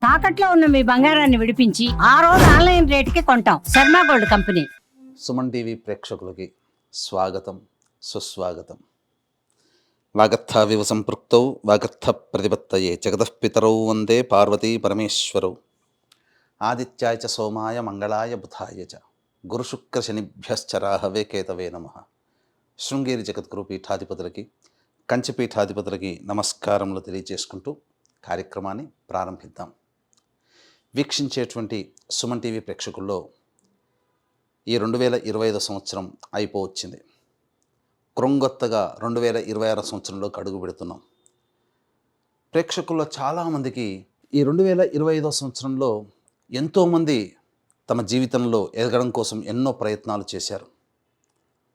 తాకట్లో ఉన్న మీ బంగారాన్ని విడిపించి ఆ రోజు ఆన్లైన్ రేటుకి కొంటాం. Sharma gold company. Suman TV ప్రేక్షకులకి స్వాగతం, సుస్వాగతం. వాగర్థావివ సంపృక్తౌ వాగర్థ ప్రతిపత్తయే జగతఃపితరౌ వందే పార్వతీ పరమేశ్వరౌ. ఆదిత్యాయ చ సోమాయ మంగళాయ బుధాయ చ గురుశుక్రశనిభ్యశ్చ రాహవే కేతవే నమః. శృంగేరి జగద్గురు పీఠాధిపతులకి, కంచి పీఠాధిపతులకి నమస్కారములు తెలియజేసుకుంటూ కార్యక్రమాన్ని ప్రారంభిద్దాం. వీక్షించేటువంటి సుమన్ టీవీ ప్రేక్షకుల్లో ఈ 2025 సంవత్సరం అయిపోవచ్చింది. క్రొంగొత్తగా 2026 సంవత్సరంలోకి అడుగు పెడుతున్నాం. ప్రేక్షకుల్లో చాలామందికి ఈ 2025 సంవత్సరంలో ఎంతోమంది తమ జీవితంలో ఎదగడం కోసం ఎన్నో ప్రయత్నాలు చేశారు.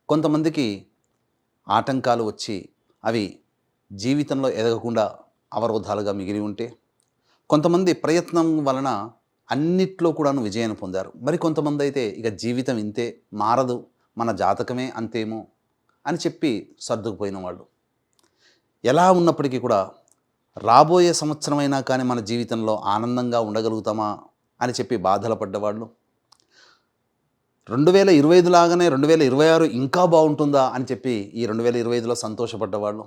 కొంతమందికి ఆటంకాలు వచ్చి అవి జీవితంలో ఎదగకుండా అవరోధాలుగా మిగిలి ఉంటే, కొంతమంది ప్రయత్నం వలన అన్నిట్లో కూడాను విజయాన్ని పొందారు. మరి కొంతమంది అయితే ఇక జీవితం ఇంతే, మారదు, మన జాతకమే అంతేమో అని చెప్పి సర్దుకుపోయిన వాళ్ళు. ఎలా ఉన్నప్పటికీ కూడా రాబోయే సంవత్సరమైనా కానీ మన జీవితంలో ఆనందంగా ఉండగలుగుతామా అని చెప్పి బాధలు పడ్డవాళ్ళు, 2025 లాగానే 2026 ఇంకా బాగుంటుందా అని చెప్పి ఈ 2025లో సంతోషపడ్డవాళ్ళు,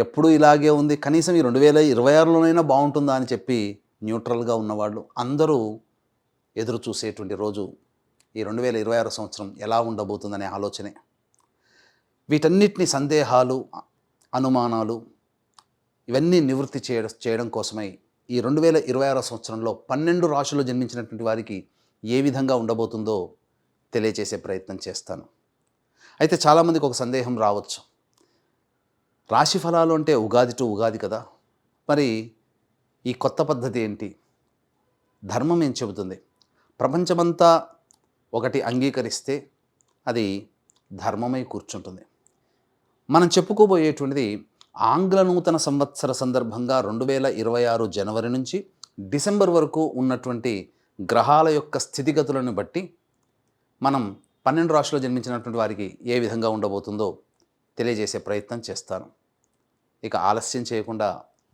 ఎప్పుడూ ఇలాగే ఉంది కనీసం ఈ 2026లోనైనా బాగుంటుందా అని చెప్పి న్యూట్రల్గా ఉన్నవాళ్ళు అందరూ ఎదురు చూసేటువంటి రోజు ఈ 2026 సంవత్సరం ఎలా ఉండబోతుందనే ఆలోచనే. వీటన్నిటిని సందేహాలు, అనుమానాలు ఇవన్నీ నివృత్తి చేయడం కోసమై ఈ 2026 సంవత్సరంలో 12 రాశుల్లో జన్మించినటువంటి వారికి ఏ విధంగా ఉండబోతుందో తెలియజేసే ప్రయత్నం చేస్తాను. అయితే చాలామందికి ఒక సందేహం రావచ్చు, రాశి ఫలాలు అంటే ఉగాది టు ఉగాది కదా, మరి ఈ కొత్త పద్ధతి ఏంటి? ధర్మం ఏం చెబుతుంది? ప్రపంచమంతా ఒకటి అంగీకరిస్తే అది ధర్మమై కూర్చుంటుంది. మనం చెప్పుకోబోయేటువంటిది ఆంగ్ల నూతన సంవత్సర సందర్భంగా 2026 జనవరి నుంచి డిసెంబర్ వరకు ఉన్నటువంటి గ్రహాల యొక్క స్థితిగతులను బట్టి మనం 12 రాశుల్లో జన్మించినటువంటి వారికి ఏ విధంగా ఉండబోతుందో తెలియజేసే ప్రయత్నం చేస్తాను. ఇక ఆలస్యం చేయకుండా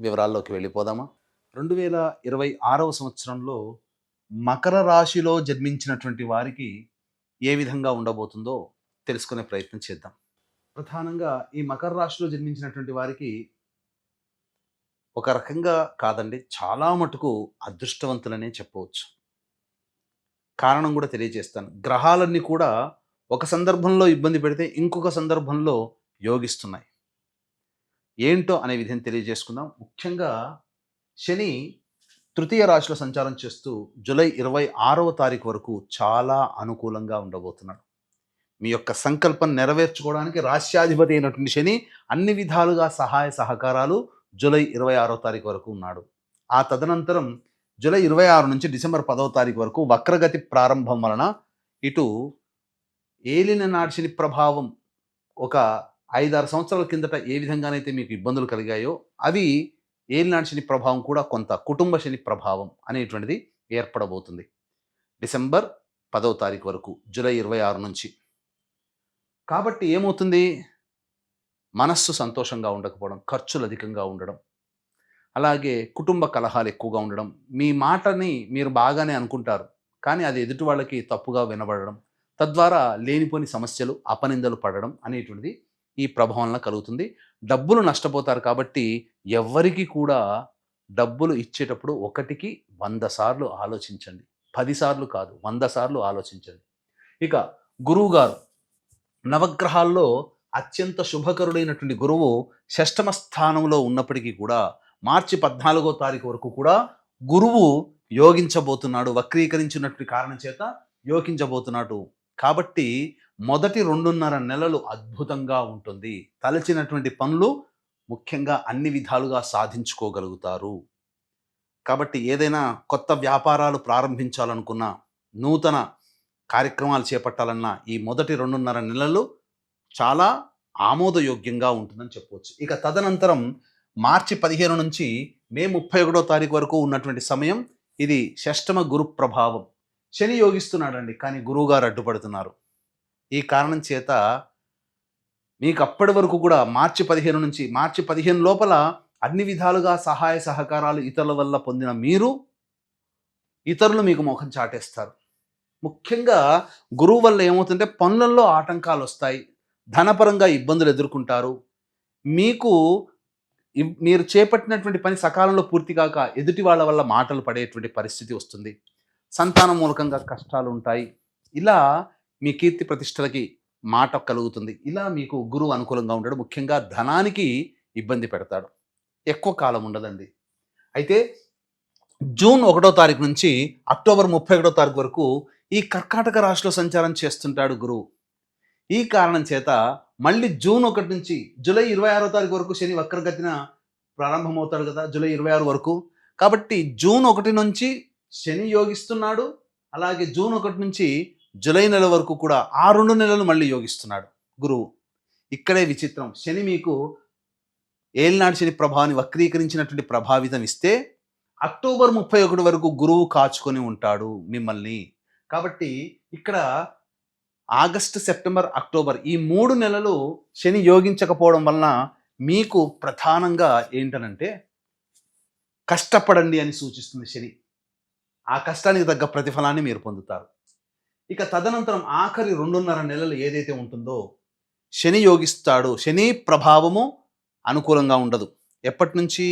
వివరాల్లోకి వెళ్ళిపోదామా? 2026 సంవత్సరంలో మకర రాశిలో జన్మించినటువంటి వారికి ఏ విధంగా ఉండబోతుందో తెలుసుకునే ప్రయత్నం చేద్దాం. ప్రధానంగా ఈ మకర రాశిలో జన్మించినటువంటి వారికి ఒక రకంగా కాదండి, చాలా మటుకు అదృష్టవంతులనే చెప్పవచ్చు. కారణం కూడా తెలియజేస్తాను. గ్రహాలన్నీ కూడా ఒక సందర్భంలో ఇబ్బంది పెడితే ఇంకొక సందర్భంలో యోగిస్తున్నాయి. ఏంటో అనే విధం తెలియజేసుకుందాం. ముఖ్యంగా శని తృతీయ రాశిలో సంచారం చేస్తూ జూలై 26వ తారీఖు వరకు చాలా అనుకూలంగా ఉండబోతున్నాడు. మీ యొక్క సంకల్పం నెరవేర్చుకోవడానికి రాశ్యాధిపతి అయినటువంటి శని అన్ని విధాలుగా సహాయ సహకారాలు జూలై 26వ తారీఖు వరకు ఉన్నాడు. ఆ తదనంతరం జూలై 26 నుంచి డిసెంబర్ 10వ తారీఖు వరకు వక్రగతి ప్రారంభం వలన ఇటు ఏలిన నాటి శని ప్రభావం ఒక 5-6 సంవత్సరాల కిందట ఏ విధంగానైతే మీకు ఇబ్బందులు కలిగాయో అవి ఏలినాటి శని ప్రభావం కూడా కొంత కుటుంబ శని ప్రభావం అనేటువంటిది ఏర్పడబోతుంది డిసెంబర్ 10వ తారీఖు వరకు, జూలై 26 నుంచి. కాబట్టి ఏమవుతుంది? మనస్సు సంతోషంగా ఉండకపోవడం, ఖర్చులు అధికంగా ఉండడం, అలాగే కుటుంబ కలహాలు ఎక్కువగా ఉండడం, మీ మాటని మీరు బాగానే అనుకుంటారు కానీ అది ఎదుటి వాళ్ళకి తప్పుగా వినబడడం, తద్వారా లేనిపోని సమస్యలు, అపనిందలు పడడం అనేటువంటిది ఈ ప్రభావంలో కలుగుతుంది. డబ్బులు నష్టపోతారు. కాబట్టి ఎవ్వరికి కూడా డబ్బులు ఇచ్చేటప్పుడు 1కి 100 సార్లు ఆలోచించండి. 10 సార్లు కాదు, 100 సార్లు ఆలోచించండి. ఇక గురువు గారు నవగ్రహాల్లో అత్యంత శుభకరుడైనటువంటి గురువు షష్టమ స్థానంలో ఉన్నప్పటికీ కూడా మార్చి 14వ తారీఖు వరకు కూడా గురువు యోగించబోతున్నాడు. వక్రీకరించినటువంటి కారణం చేత యోగించబోతున్నాడు. కాబట్టి మొదటి 2.5 నెలలు అద్భుతంగా ఉంటుంది. తలచినటువంటి పనులు ముఖ్యంగా అన్ని విధాలుగా సాధించుకోగలుగుతారు. కాబట్టి ఏదైనా కొత్త వ్యాపారాలు ప్రారంభించాలనుకున్నా, నూతన కార్యక్రమాలు చేపట్టాలన్నా ఈ మొదటి 2.5 నెలలు చాలా ఆమోదయోగ్యంగా ఉంటుందని చెప్పవచ్చు. ఇక తదనంతరం మార్చి 15 నుంచి మే 31వ తారీఖు వరకు ఉన్నటువంటి సమయం ఇది షష్టమ గురు ప్రభావం. శని యోగిస్తున్నాడండి, కానీ గురువుగారు అడ్డుపడుతున్నారు. ఈ కారణం చేత మీకు అప్పటి వరకు కూడా మార్చి 15 నుంచి మార్చి 15 లోపల అన్ని విధాలుగా సహాయ సహకారాలు ఇతరుల వల్ల పొందిన మీరు ఇతరులు మీకు ముఖం చాటేస్తారు. ముఖ్యంగా గురువు వల్ల ఏమవుతుంటే పనులలో ఆటంకాలు వస్తాయి, ధనపరంగా ఇబ్బందులు ఎదుర్కొంటారు. మీకు మీరు చేపట్టినటువంటి పని సకాలంలో పూర్తి కాక ఎదుటి వాళ్ళ వల్ల మాటలు పడేటువంటి పరిస్థితి వస్తుంది. సంతానం మూలకంగా కష్టాలు ఉంటాయి. ఇలా మీ కీర్తి ప్రతిష్టలకి మాట కలుగుతుంది. ఇలా మీకు గురువు అనుకూలంగా ఉంటాడు. ముఖ్యంగా ధనానికి ఇబ్బంది పెడతాడు. ఎక్కువ కాలం ఉండదండి. అయితే జూన్ 1వ తారీఖు నుంచి అక్టోబర్ 31వ తారీఖు వరకు ఈ కర్కాటక రాశిలో సంచారం చేస్తుంటాడు గురువు. ఈ కారణం చేత మళ్ళీ జూన్ 1 నుంచి జూలై 26వ తారీఖు వరకు శని వక్రగతిన ప్రారంభమవుతాడు కదా, జూలై 26 వరకు. కాబట్టి జూన్ 1 నుంచి శని యోగిస్తున్నాడు. అలాగే జూన్ 1 నుంచి జూలై నెల వరకు కూడా ఆ 2 నెలలు మళ్ళీ యోగిస్తున్నాడు గురువు. ఇక్కడే విచిత్రం. శని మీకు ఏలినాడు శని ప్రభావాన్ని వక్రీకరించినటువంటి ప్రభావితం ఇస్తే అక్టోబర్ 31 వరకు గురువు కాచుకొని ఉంటాడు మిమ్మల్ని. కాబట్టి ఇక్కడ ఆగస్టు, సెప్టెంబర్, అక్టోబర్ ఈ 3 నెలలు శని యోగించకపోవడం వలన మీకు ప్రధానంగా ఏంటనంటే కష్టపడండి అని సూచిస్తుంది శని. ఆ కష్టానికి తగ్గ ప్రతిఫలాన్ని మీరు పొందుతారు. ఇక తదనంతరం ఆఖరి 2.5 నెలలు ఏదైతే ఉంటుందో శని యోగిస్తాడు. శని ప్రభావము అనుకూలంగా ఉండదు. ఎప్పటి నుంచి?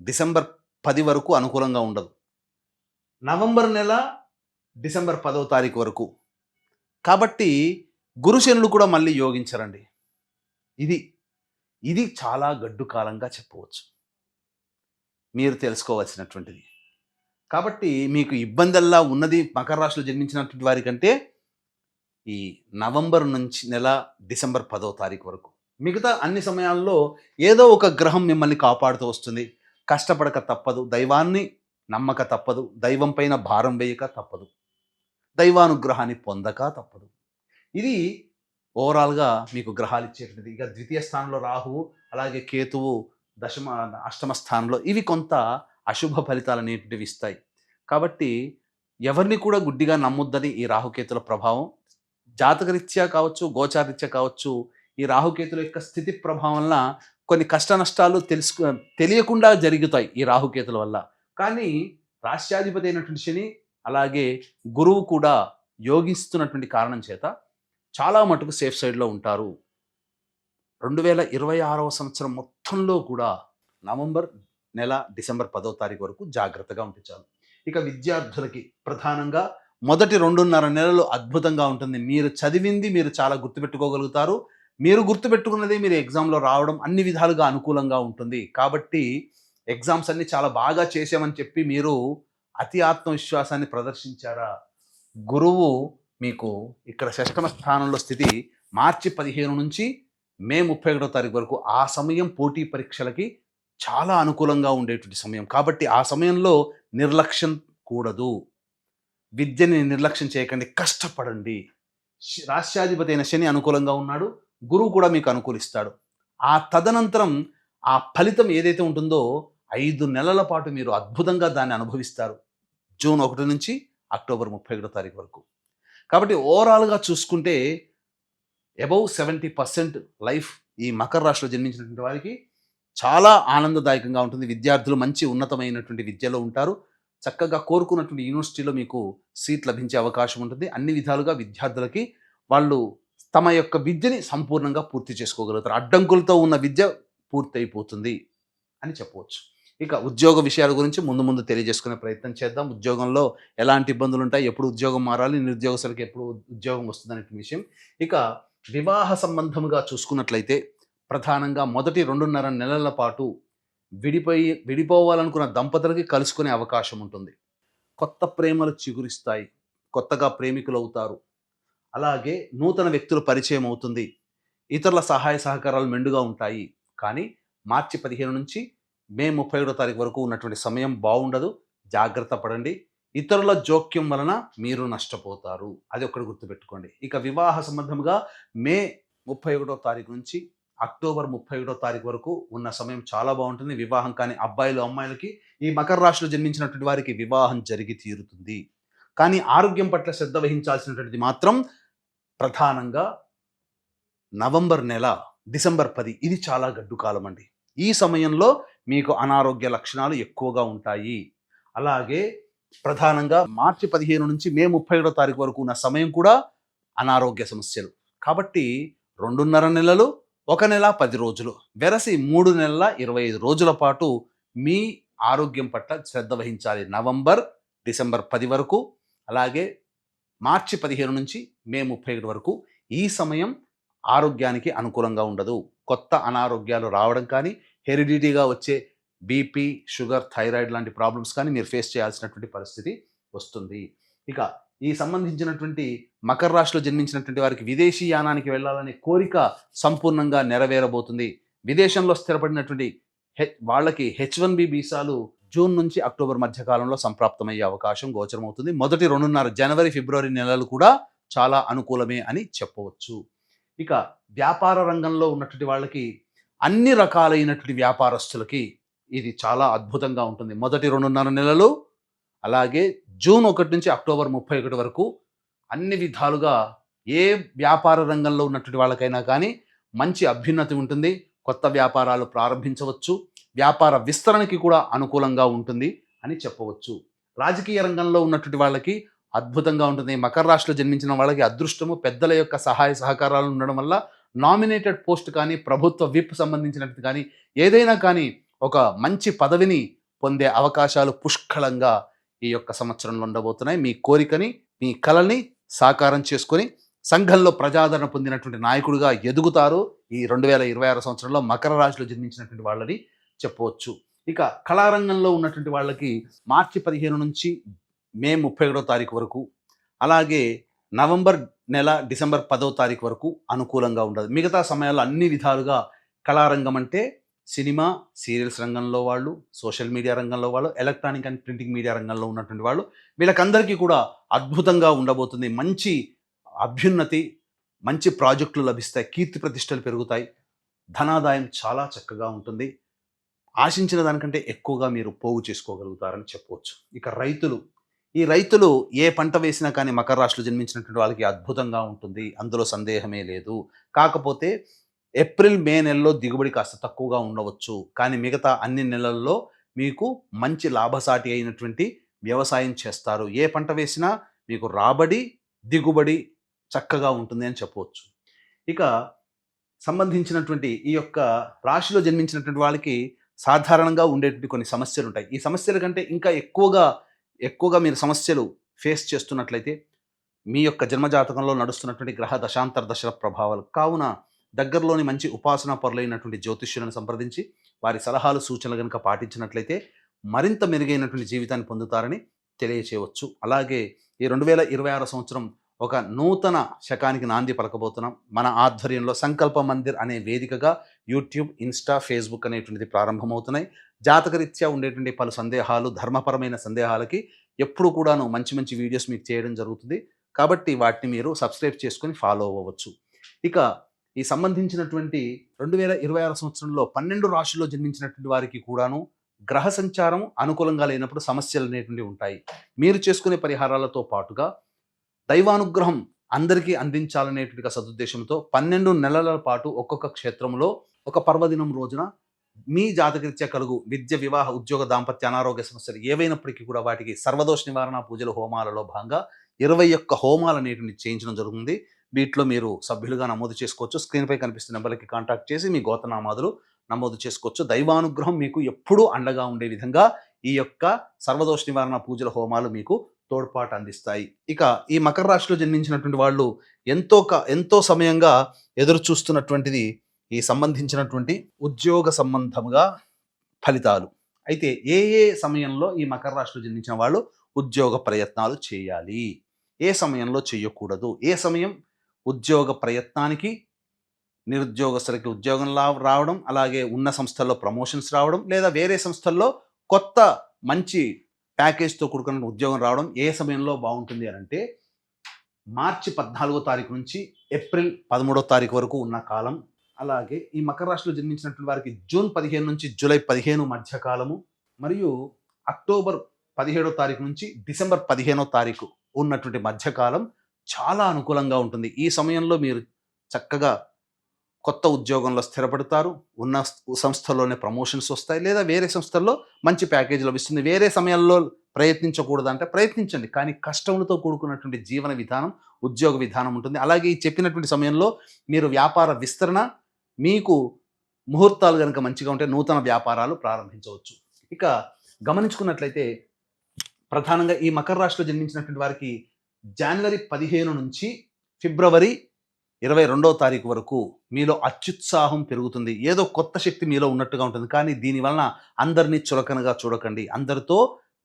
డిసెంబర్ 10 వరకు అనుకూలంగా ఉండదు. నవంబర్ నెల డిసెంబర్ 10వ తారీఖు వరకు. కాబట్టి గురు శనులు కూడా మళ్ళీ యోగించరండి. ఇది చాలా గడ్డు కాలంగా చెప్పవచ్చు, మీరు తెలుసుకోవాల్సినటువంటిది. కాబట్టి మీకు ఇబ్బందల్లా ఉన్నది మకర రాశిలో జన్మించినటువంటి వారికంటే ఈ నవంబర్ నుంచి నెల డిసెంబర్ 10వ తారీఖు వరకు. మిగతా అన్ని సమయాల్లో ఏదో ఒక గ్రహం మిమ్మల్ని కాపాడుతూ వస్తుంది. కష్టపడక తప్పదు, దైవాన్ని నమ్మక తప్పదు, దైవం పైన భారం వేయక తప్పదు, దైవానుగ్రహాన్ని పొందక తప్పదు. ఇది ఓవరాల్గా మీకు గ్రహాలు ఇచ్చేటువంటిది. ఇక ద్వితీయ స్థానంలో రాహువు, అలాగే కేతువు అష్టమ స్థానంలో, ఇవి కొంత అశుభ ఫలితాలు అనేటివి ఇస్తాయి. కాబట్టి ఎవరిని కూడా గుడ్డిగా నమ్మొద్దని ఈ రాహుకేతుల ప్రభావం జాతకరీత్యా కావచ్చు, గోచారరీత్యా కావచ్చు, ఈ రాహుకేతుల యొక్క స్థితి ప్రభావం వల్ల కొన్ని కష్ట నష్టాలు తెలియకుండా జరుగుతాయి ఈ రాహుకేతుల వల్ల. కానీ రాష్ట్రాధిపతి అయినటువంటి శని అలాగే గురువు కూడా యోగిస్తున్నటువంటి కారణం చేత చాలా మటుకు సేఫ్ సైడ్లో ఉంటారు. 2026వ సంవత్సరం మొత్తంలో కూడా నవంబర్ నెల డిసెంబర్ 10వ తారీఖు వరకు జాగ్రత్తగా ఉంటే చాలు. ఇక విద్యార్థులకి ప్రధానంగా మొదటి 2.5 నెలలు అద్భుతంగా ఉంటుంది. మీరు చదివింది మీరు చాలా గుర్తుపెట్టుకోగలుగుతారు. మీరు గుర్తుపెట్టుకున్నది మీరు ఎగ్జామ్లో రావడం అన్ని విధాలుగా అనుకూలంగా ఉంటుంది. కాబట్టి ఎగ్జామ్స్ అన్ని చాలా బాగా చేసామని చెప్పి మీరు అతి ఆత్మవిశ్వాసాన్ని ప్రదర్శించారా, గురువు మీకు ఇక్కడ షష్టమ స్థానంలో స్థితి మార్చి 15 నుంచి మే 31వ తారీఖు వరకు, ఆ సమయం పోటీ పరీక్షలకి చాలా అనుకూలంగా ఉండేటువంటి సమయం. కాబట్టి ఆ సమయంలో నిర్లక్ష్యం కూడదు. విద్యని నిర్లక్ష్యం చేయకండి, కష్టపడండి. రాష్ట్రాధిపతి అయిన శని అనుకూలంగా ఉన్నాడు, గురువు కూడా మీకు అనుకూలిస్తాడు. ఆ తదనంతరం ఆ ఫలితం ఏదైతే ఉంటుందో 5 నెలల పాటు మీరు అద్భుతంగా దాన్ని అనుభవిస్తారు, జూన్ 1 నుంచి అక్టోబర్ 31వ తారీఖు వరకు. కాబట్టి ఓవరాల్గా చూసుకుంటే అబౌవ్ 70% లైఫ్ ఈ మకర రాశిలో జన్మించినటువంటి వారికి చాలా ఆనందదాయకంగా ఉంటుంది. విద్యార్థులు మంచి ఉన్నతమైనటువంటి విద్యలో ఉంటారు. చక్కగా కోరుకున్నటువంటి యూనివర్సిటీలో మీకు సీట్ లభించే అవకాశం ఉంటుంది. అన్ని విధాలుగా విద్యార్థులకి వాళ్ళు తమ యొక్క విద్యని సంపూర్ణంగా పూర్తి చేసుకోగలుగుతారు. అడ్డంకులతో ఉన్న విద్య పూర్తి అయిపోతుంది అని చెప్పవచ్చు. ఇక ఉద్యోగ విషయాల గురించి ముందు తెలియజేసుకునే ప్రయత్నం చేద్దాం. ఉద్యోగంలో ఎలాంటి ఇబ్బందులు ఉంటాయి, ఎప్పుడు ఉద్యోగం మారాలి, నిరుద్యోగస్తులకు ఎప్పుడు ఉద్యోగం వస్తుంది అనే విషయం. ఇక వివాహ సంబంధముగా చూసుకున్నట్లయితే ప్రధానంగా మొదటి 2.5 నెలల పాటు విడిపోవాలనుకున్న దంపతులకి కలుసుకునే అవకాశం ఉంటుంది. కొత్త ప్రేమలు చిగురిస్తాయి, కొత్తగా ప్రేమికులు అవుతారు. అలాగే నూతన వ్యక్తుల పరిచయం అవుతుంది. ఇతరుల సహాయ సహకారాలు మెండుగా ఉంటాయి. కానీ మార్చి 15 నుంచి మే 31వ తారీఖు వరకు ఉన్నటువంటి సమయం బాగుండదు. జాగ్రత్త పడండి. ఇతరుల జోక్యం వలన మీరు నష్టపోతారు, అది ఒక్కటి గుర్తుపెట్టుకోండి. ఇక వివాహ సంబంధంగా మే 31వ తారీఖు నుంచి అక్టోబర్ 31వ తారీఖు వరకు ఉన్న సమయం చాలా బాగుంటుంది. వివాహం కాని అబ్బాయిలు అమ్మాయిలకి ఈ మకర రాశిలో జన్మించినటువంటి వారికి వివాహం జరిగి తీరుతుంది. కానీ ఆరోగ్యం పట్ల శ్రద్ధ వహించాల్సినటువంటిది మాత్రం ప్రధానంగా నవంబర్ నెల డిసెంబర్ 10 ఇది చాలా గడ్డు కాలం అండి. ఈ సమయంలో మీకు అనారోగ్య లక్షణాలు ఎక్కువగా ఉంటాయి. అలాగే ప్రధానంగా మార్చి 15 నుంచి మే 31 తారీఖు వరకు ఉన్న సమయం కూడా అనారోగ్య సమస్యలు. కాబట్టి 2.5 నెలలు, 1 నెల 10 రోజులు, వెరసి 3 నెలల 25 రోజుల పాటు మీ ఆరోగ్యం పట్ల శ్రద్ధ వహించాలి. నవంబర్, డిసెంబర్ 10 వరకు, అలాగే మార్చి 15 నుంచి మే 31 వరకు ఈ సమయం ఆరోగ్యానికి అనుకూలంగా ఉండదు. కొత్త అనారోగ్యాలు రావడం కానీ, హెరిడిటీగా వచ్చే బీపీ, షుగర్, థైరాయిడ్ లాంటి ప్రాబ్లమ్స్ కానీ మీరు ఫేస్ చేయాల్సినటువంటి పరిస్థితి వస్తుంది. ఇక ఈ సంబంధించినటువంటి మకర రాశిలో జన్మించినటువంటి వారికి విదేశీ యానానికి వెళ్ళాలనే కోరిక సంపూర్ణంగా నెరవేరబోతుంది. విదేశంలో స్థిరపడినటువంటి వాళ్ళకి H1B వీసాలు జూన్ నుంచి అక్టోబర్ మధ్య కాలంలో సంప్రాప్తమయ్యే అవకాశం గోచరమవుతుంది. మొదటి 2.5 జనవరి, ఫిబ్రవరి నెలలు కూడా చాలా అనుకూలమే అని చెప్పవచ్చు. ఇక వ్యాపార రంగంలో ఉన్నటువంటి వాళ్ళకి, అన్ని రకాలైనటువంటి వ్యాపారస్తులకి ఇది చాలా అద్భుతంగా ఉంటుంది. మొదటి 2.5 నెలలు, అలాగే జూన్ 1 నుంచి అక్టోబర్ 31 వరకు అన్ని విధాలుగా ఏ వ్యాపార రంగంలో ఉన్నటువంటి వాళ్ళకైనా కానీ మంచి అభ్యున్నతి ఉంటుంది. కొత్త వ్యాపారాలు ప్రారంభించవచ్చు. వ్యాపార విస్తరణకి కూడా అనుకూలంగా ఉంటుంది అని చెప్పవచ్చు. రాజకీయ రంగంలో ఉన్నటువంటి వాళ్ళకి అద్భుతంగా ఉంటుంది. మకర రాశిలో జన్మించిన వాళ్ళకి అదృష్టము, పెద్దల యొక్క సహాయ సహకారాలు ఉండడం వల్ల నామినేటెడ్ పోస్ట్ కానీ, ప్రభుత్వ విప్ సంబంధించినట్టు కానీ, ఏదైనా కానీ ఒక మంచి పదవిని పొందే అవకాశాలు పుష్కలంగా ఈ యొక్క సంవత్సరంలో ఉండబోతున్నాయి. మీ కోరికని, మీ కలని సాకారం చేసుకొని సంఘంలో ప్రజాదరణ పొందినటువంటి నాయకుడిగా ఎదుగుతారు ఈ 2026 సంవత్సరంలో మకర రాశిలో జన్మించినటువంటి వాళ్ళని చెప్పవచ్చు. ఇక కళారంగంలో ఉన్నటువంటి వాళ్ళకి మార్చి 15 నుంచి మే 31 తారీఖు వరకు, అలాగే నవంబర్ నెల, డిసెంబర్ 10వ తారీఖు వరకు అనుకూలంగా ఉండదు. మిగతా సమయాల్లో అన్ని విధాలుగా కళారంగం అంటే సినిమా, సీరియల్స్ రంగంలో వాళ్ళు, సోషల్ మీడియా రంగంలో వాళ్ళు, ఎలక్ట్రానిక్ అండ్ ప్రింటింగ్ మీడియా రంగంలో ఉన్నటువంటి వాళ్ళు, వీళ్ళకందరికీ కూడా అద్భుతంగా ఉండబోతుంది. మంచి అభ్యున్నతి, మంచి ప్రాజెక్టులు లభిస్తాయి, కీర్తి ప్రతిష్టలు పెరుగుతాయి, ధనాదాయం చాలా చక్కగా ఉంటుంది. ఆశించిన దానికంటే ఎక్కువగా మీరు పోగు చేసుకోగలుగుతారని చెప్పవచ్చు. ఇక ఈ రైతులు ఏ పంట వేసినా కానీ మకర రాశిలో జన్మించినటువంటి వాళ్ళకి అద్భుతంగా ఉంటుంది, అందులో సందేహమే లేదు. కాకపోతే ఏప్రిల్, మే నెలలో దిగుబడి కాస్త తక్కువగా ఉండవచ్చు, కానీ మిగతా అన్ని నెలల్లో మీకు మంచి లాభసాటి అయినటువంటి వ్యవసాయం చేస్తారు. ఏ పంట వేసినా మీకు రాబడి, దిగుబడి చక్కగా ఉంటుంది అని చెప్పవచ్చు. ఇక సంబంధించినటువంటి ఈ యొక్క రాశిలో జన్మించినటువంటి వాళ్ళకి సాధారణంగా ఉండేటువంటి కొన్ని సమస్యలు ఉంటాయి. ఈ సమస్యల కంటే ఇంకా ఎక్కువగా మీరు సమస్యలు ఫేస్ చేస్తున్నట్లయితే మీ యొక్క జన్మజాతకంలో నడుస్తున్నటువంటి గ్రహ దశాంతర దశల ప్రభావాలు. కావున దగ్గరలోని మంచి ఉపాసనా పరులైనటువంటి జ్యోతిష్యులను సంప్రదించి వారి సలహాలు, సూచనలు కనుక పాటించినట్లయితే మరింత మెరుగైనటువంటి జీవితాన్ని పొందుతారని తెలియచేయవచ్చు. అలాగే ఈ 2026 సంవత్సరం ఒక నూతన శకానికి నాంది పలకబోతున్నాం. మన ఆధ్వర్యంలో సంకల్ప మందిర్ అనే వేదికగా యూట్యూబ్, ఇన్స్టా, ఫేస్బుక్ అనేటువంటిది ప్రారంభమవుతున్నాయి. జాతకరీత్యా ఉండేటువంటి పలు సందేహాలు, ధర్మపరమైన సందేహాలకి ఎప్పుడు కూడాను మంచి మంచి వీడియోస్ మీకు చేయడం జరుగుతుంది. కాబట్టి వాటిని మీరు సబ్స్క్రైబ్ చేసుకొని ఫాలో అవ్వవచ్చు. ఇక ఈ సంబంధించినటువంటి 2026 సంవత్సరంలో 12 రాశుల్లో జన్మించినటువంటి వారికి కూడాను గ్రహ సంచారం అనుకూలంగా లేనప్పుడు సమస్యలు అనేటువంటివి ఉంటాయి. మీరు చేసుకునే పరిహారాలతో పాటుగా దైవానుగ్రహం అందరికీ అందించాలనేటువంటి సదుద్దేశంతో 12 నెలల పాటు ఒక్కొక్క క్షేత్రంలో ఒక పర్వదినం రోజున మీ జాతకరీత్యా కలుగు విద్య, వివాహ, ఉద్యోగ, దాంపత్య, అనారోగ్య సమస్యలు ఏవైనప్పటికీ కూడా వాటికి సర్వదోష నివారణ పూజలు, హోమాలలో భాగంగా 21 హోమాలు అనేటువంటి చేయించడం జరుగుతుంది. వీటిలో మీరు సభ్యులుగా నమోదు చేసుకోవచ్చు. స్క్రీన్పై కనిపిస్తున్న నెంబర్కి కాంటాక్ట్ చేసి మీ గోత్రనామాదులు నమోదు చేసుకోవచ్చు. దైవానుగ్రహం మీకు ఎప్పుడూ అండగా ఉండే విధంగా ఈ యొక్క సర్వదోష నివారణ పూజల, హోమాలు మీకు తోడ్పాటు అందిస్తాయి. ఇక ఈ మకర రాశిలో జన్మించినటువంటి వాళ్ళు ఎంతో సమయంగా ఎదురు చూస్తున్నటువంటిది ఈ సంబంధించినటువంటి ఉద్యోగ సంబంధముగా ఫలితాలు. అయితే ఏ సమయంలో ఈ మకర రాశిలో జన్మించిన వాళ్ళు ఉద్యోగ ప్రయత్నాలు చేయాలి, ఏ సమయంలో చేయకూడదు, ఏ సమయం ఉద్యోగ ప్రయత్నానికి, నిరుద్యోగస్తులకి ఉద్యోగం రావడం, అలాగే ఉన్న సంస్థల్లో ప్రమోషన్స్ రావడం, లేదా వేరే సంస్థల్లో కొత్త మంచి ప్యాకేజ్తో కూడుకున్న ఉద్యోగం రావడం ఏ సమయంలో బాగుంటుంది అని అంటే మార్చి 14వ తారీఖు నుంచి ఏప్రిల్ 13వ తారీఖు వరకు ఉన్న కాలం. అలాగే ఈ మకర రాశిలో జన్మించినటువంటి వారికి జూన్ 15 నుంచి జూలై 15 మధ్య కాలము, మరియు అక్టోబర్ 17వ తారీఖు నుంచి డిసెంబర్ 15వ తారీఖు ఉన్నటువంటి మధ్యకాలం చాలా అనుకూలంగా ఉంటుంది. ఈ సమయంలో మీరు చక్కగా కొత్త ఉద్యోగంలో స్థిరపడతారు, ఉన్న సంస్థలోనే ప్రమోషన్స్ వస్తాయి, లేదా వేరే సంస్థల్లో మంచి ప్యాకేజ్ లభిస్తుంది. వేరే సమయాల్లో ప్రయత్నించకూడదంటే ప్రయత్నించండి, కానీ కష్టములతో కూడుకున్నటువంటి జీవన విధానం, ఉద్యోగ విధానం ఉంటుంది. అలాగే ఈ చెప్పినటువంటి సమయంలో మీరు వ్యాపార విస్తరణ, మీకు ముహూర్తాలు కనుక మంచిగా ఉంటే నూతన వ్యాపారాలు ప్రారంభించవచ్చు. ఇక గమనించుకున్నట్లయితే ప్రధానంగా ఈ మకర రాశిలో జన్మించినటువంటి వారికి జనవరి 15 నుంచి ఫిబ్రవరి 22వ తారీఖు వరకు మీలో అత్యుత్సాహం పెరుగుతుంది. ఏదో కొత్త శక్తి మీలో ఉన్నట్టుగా ఉంటుంది. కానీ దీనివలన అందరినీ చులకనగా చూడకండి, అందరితో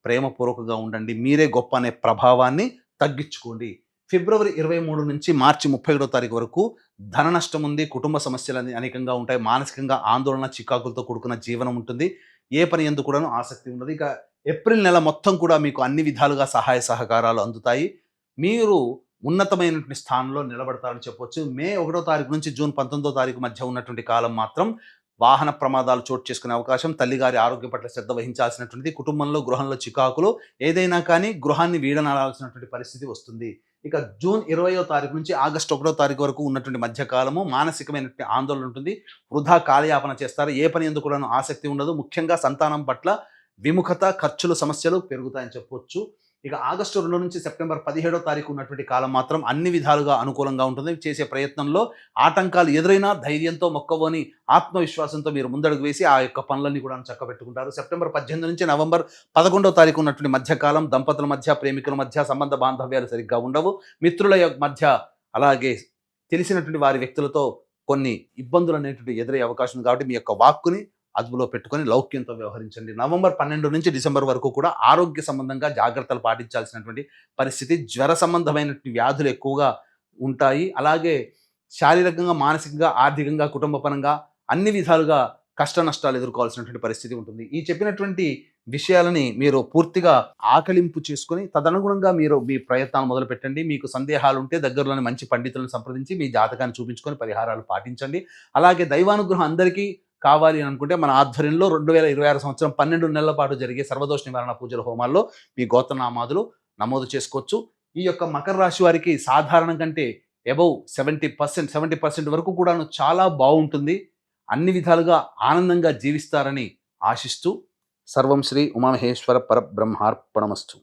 ప్రేమపూర్వకంగా ఉండండి, మీరే గొప్ప అనే ప్రభావాన్ని తగ్గించుకోండి. ఫిబ్రవరి 23 నుంచి మార్చి 31వ తారీఖు వరకు ధన నష్టం ఉంది, కుటుంబ సమస్యలు అనేకంగా ఉంటాయి, మానసికంగా ఆందోళన, చికాకులతో కూడుకున్న జీవనం ఉంటుంది, ఏ పని ఎందు కూడాను ఆసక్తి ఉండదు. ఇక ఏప్రిల్ నెల మొత్తం కూడా మీకు అన్ని విధాలుగా సహాయ సహకారాలు అందుతాయి, మీరు ఉన్నతమైనటువంటి స్థానంలో నిలబడతారని చెప్పవచ్చు. మే 1వ తారీఖు నుంచి జూన్ 19వ తారీఖు మధ్య ఉన్నటువంటి కాలం మాత్రం వాహన ప్రమాదాలు చోటు చేసుకునే అవకాశం, తల్లిగారి ఆరోగ్యం పట్ల శ్రద్ధ వహించాల్సినటువంటిది, కుటుంబంలో గృహంలో చికాకులు, ఏదైనా కానీ గృహాన్ని వీడనాల్సినటువంటి పరిస్థితి వస్తుంది. ఇక జూన్ 20వ తారీఖు నుంచి ఆగస్టు 1వ తారీఖు వరకు ఉన్నటువంటి మధ్యకాలము మానసికమైనటువంటి ఆందోళన ఉంటుంది, వృధా కాలయాపన చేస్తారు, ఏ పని ఎందుకు కూడా ఆసక్తి ఉండదు, ముఖ్యంగా సంతానం పట్ల విముఖత, ఖర్చులు, సమస్యలు పెరుగుతాయని చెప్పవచ్చు. ఇక ఆగస్టు 2 నుంచి సెప్టెంబర్ 17వ తారీఖు ఉన్నటువంటి కాలం మాత్రం అన్ని విధాలుగా అనుకూలంగా ఉంటుంది. చేసే ప్రయత్నంలో ఆటంకాలు ఎదురైనా ధైర్యంతో, మొక్కవోని ఆత్మవిశ్వాసంతో మీరు ముందడుగు వేసి ఆ యొక్క పనులన్నీ కూడా చక్కబెట్టుకుంటారు. సెప్టెంబర్ 18 నుంచి నవంబర్ 11వ తారీఖు ఉన్నటువంటి మధ్యకాలం దంపతుల మధ్య, ప్రేమికుల మధ్య సంబంధ బాంధవ్యాలు సరిగ్గా ఉండవు, మిత్రుల మధ్య, అలాగే తెలిసినటువంటి వారి వ్యక్తులతో కొన్ని ఇబ్బందులు అనేటువంటి ఎదురయ్యే అవకాశం ఉంది. కాబట్టి మీ యొక్క వాక్కుని అదుపులో పెట్టుకొని లౌక్యంతో వ్యవహరించండి. నవంబర్ 12 నుంచి డిసెంబర్ వరకు కూడా ఆరోగ్య సంబంధంగా జాగ్రత్తలు పాటించాల్సినటువంటి పరిస్థితి, జ్వర సంబంధమైనటువంటి వ్యాధులు ఎక్కువగా ఉంటాయి. అలాగే శారీరకంగా, మానసికంగా, ఆర్థికంగా, కుటుంబపరంగా అన్ని విధాలుగా కష్ట నష్టాలు ఎదుర్కోవాల్సినటువంటి పరిస్థితి ఉంటుంది. ఈ చెప్పినటువంటి విషయాలని మీరు పూర్తిగా ఆకలింపు చేసుకొని తదనుగుణంగా మీరు మీ ప్రయత్నాలు మొదలు పెట్టండి. మీకు సందేహాలు ఉంటే దగ్గరలోని మంచి పండితులను సంప్రదించి మీ జాతకాన్ని చూపించుకొని పరిహారాలు పాటించండి. అలాగే దైవానుగ్రహం అందరికీ కావాలి అని అనుకుంటే మన ఆధ్వర్యంలో 2026 సంవత్సరం 12 నెలల పాటు జరిగే సర్వదోష నివారణ పూజల హోమాల్లో మీ గోత్రనామాదులు నమోదు చేసుకోవచ్చు. ఈ యొక్క మకర రాశి వారికి సాధారణం కంటే అబౌవ్ 70% వరకు కూడాను చాలా బాగుంటుంది, అన్ని విధాలుగా ఆనందంగా జీవిస్తారని ఆశిస్తూ సర్వం శ్రీ ఉమామహేశ్వర పరబ్రహ్మార్పణమస్తు.